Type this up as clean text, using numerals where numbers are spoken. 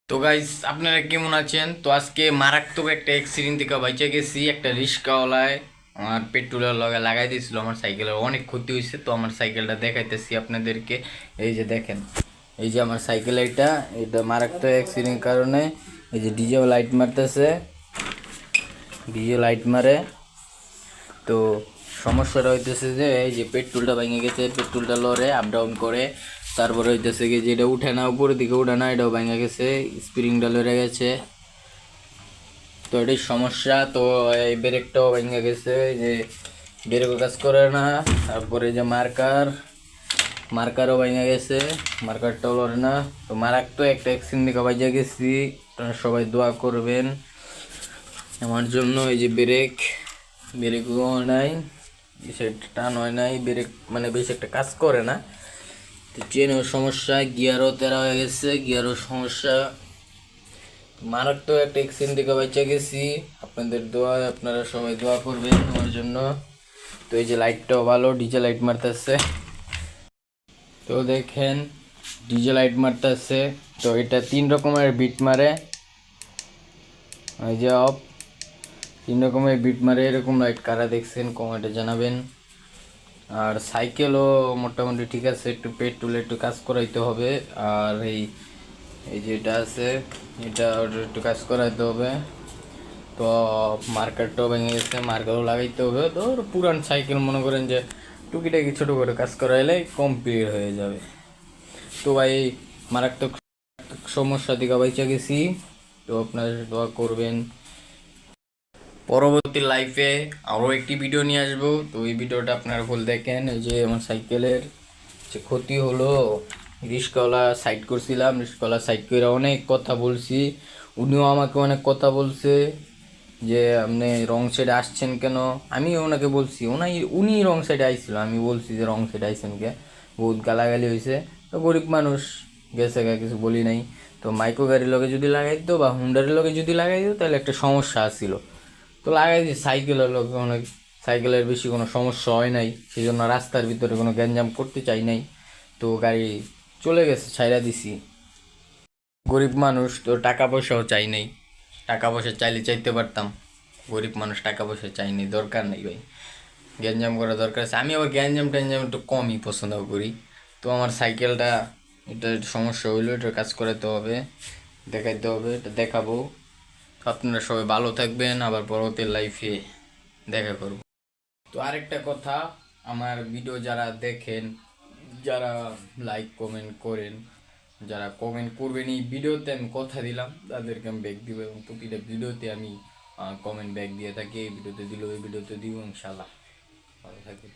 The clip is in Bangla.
তো গাইস আপনারা কেমন আছেন? তো আজকে মারাত্মক একটা অ্যাক্সিডেন্ট থেকে বাইচে গেছি। একটা রিস্কাওয়ালায় আমার পেট্রোলের লগে লাগাই দিয়েছিল, আমার সাইকেলের অনেক ক্ষতি হয়েছে। তো আমার সাইকেলটা দেখাইতেছি আপনাদেরকে। এই যে দেখেন, এই যে আমার সাইকেল, এটা মারাত্মক অ্যাক্সিডেন্ট কারণে এই যে ডিজে লাইট মারতেছে, ডিজে লাইট মারে। তো সমস্যাটা হইতেছে যে এই যে পেট্রোলটা ভেঙে গেছে, পেট্রোলটা লড়ে আপ ডাউন করে। তারপরে হইতেছে কি যে এটা উঠে না, উপরের দিকে উঠে না, এটাও ভেঙে গেছে, স্প্রিংটা লড়ে গেছে। তো এটাই সমস্যা। তো এই ব্রেকটাও ভেঙে গেছে, যে ব্রেকও কাজ করে না। তারপরে যে মার্কারও ভেঙে গেছে, মার্কারটাও লড়ে না। তো মারাত্মক একটা অ্যাক্সিডেন্ট দিকে বাজে গেছি। আপনারা সবাই দোয়া করবেন আমার জন্য। এই যে ব্রেকও নাই, বেশি একটা টান হয় নাই, ব্রেক মানে বেশি একটা কাজ করে না। তো চেনেও সমস্যা, গিয়ারও তেরা হয়ে গেছে, গিয়ারও সমস্যা। মারাত্মক একটা অ্যাক্সিডেন্ট থেকে বাঁচা গেছি। আপনাদের দোয়া, আপনারা সবাই দোয়া করবেন আমার জন্য। তো এই যে লাইটটাও ভালো, ডিজে লাইট মারতেছে। তো দেখেন, ডিজে লাইট মারতেছে। তো এটা 3 রকমের বিট মারে। এই যে অফ, 3 রকমের বিট মারে। এরকম লাইট কারা দেখছেন কমেন্টে জানাবেন। আর সাইকেলও মোটামুটি ঠিক আছে, একটু পেট্রোলে একটু কাজ করাইতে হবে। আর এই এই যে এটা আছে, এটা একটু কাজ করাইতে হবে। তো মার্কারটাও ভেঙে গেছে, মার্কারও লাগাইতে হবে। তো পুরান সাইকেল মনে করেন যে টুকিটাকি ছোটো করে কাজ করাইলে কমপ্লিট হয়ে যাবে। তো ভাই মারাত্মক সমস্যা থেকে বাইচা গেছি। তো আপনার দোয়া করবেন। পরবর্তী লাইফে আরও একটি ভিডিও নিয়ে আসবো। তো এই ভিডিওটা আপনারা ফুল দেখেন। এই যে আমার সাইকেলের যে ক্ষতি হলো, রিস্কওয়ালা সাইড করছিলাম, রিস্কওয়ালা সাইড করে অনেক কথা বলছি। উনিও আমাকে অনেক কথা বলছে যে আপনি রং সাইডে আসছেন কেন। আমি ওনাকে বলছি, উনি রং সাইডে আইছিল, আমি বলছি যে রং সাইডে আইছেন কে। বহুত গালাগালি হয়েছে। তো গরিব মানুষ গেছে গা, কিছু বলি নাই। তো মাইক্রো গাড়ির লগে যদি লাগাই দিত বা হুন্ডারের লগে যদি লাগাই দিত তাহলে একটা সমস্যা আসছিল। তো লাগাই দিই সাইকেলের লগে, অনেক সাইকেলের বেশি কোনো সমস্যা হয় নাই, সেই জন্য রাস্তার ভিতরে কোনো গ্যাঞ্জাম করতে চাই নাই। তো গাড়ি চলে গেছে, ছাইরা দিছি। গরিব মানুষ তো, টাকা পয়সাও চাই নাই। টাকা পয়সা চাইলে চাইতে পারতাম, গরিব মানুষ টাকা পয়সা চাইনি, দরকার নেই ভাই। গ্যাঞ্জাম করা দরকার আছে, আমি আবার গ্যাঞ্জাম ট্যাঞ্জাম একটু কমই পছন্দ করি। তো আমার সাইকেলটা, এটা সমস্যা হইলো, এটা কাজ করাতে হবে, দেখাইতে হবে, এটা দেখাবো। তো আপনারা সবাই ভালো থাকবেন, আবার পরবর্তী লাইফে দেখা করব। তো আরেকটা কথা, আমার ভিডিও যারা দেখেন, যারা লাইক কমেন্ট করেন, যারা কমেন্ট করবেন এই ভিডিওতে, আমি কথা দিলাম তাদেরকে আমি ব্যাক দিব। এবং প্রতিটা ভিডিওতে আমি কমেন্ট ব্যাক দিয়ে থাকি। এই ভিডিওতে দিল, এই ভিডিওতে দিব, ইনশাল্লাহ। ভালো থাকবেন।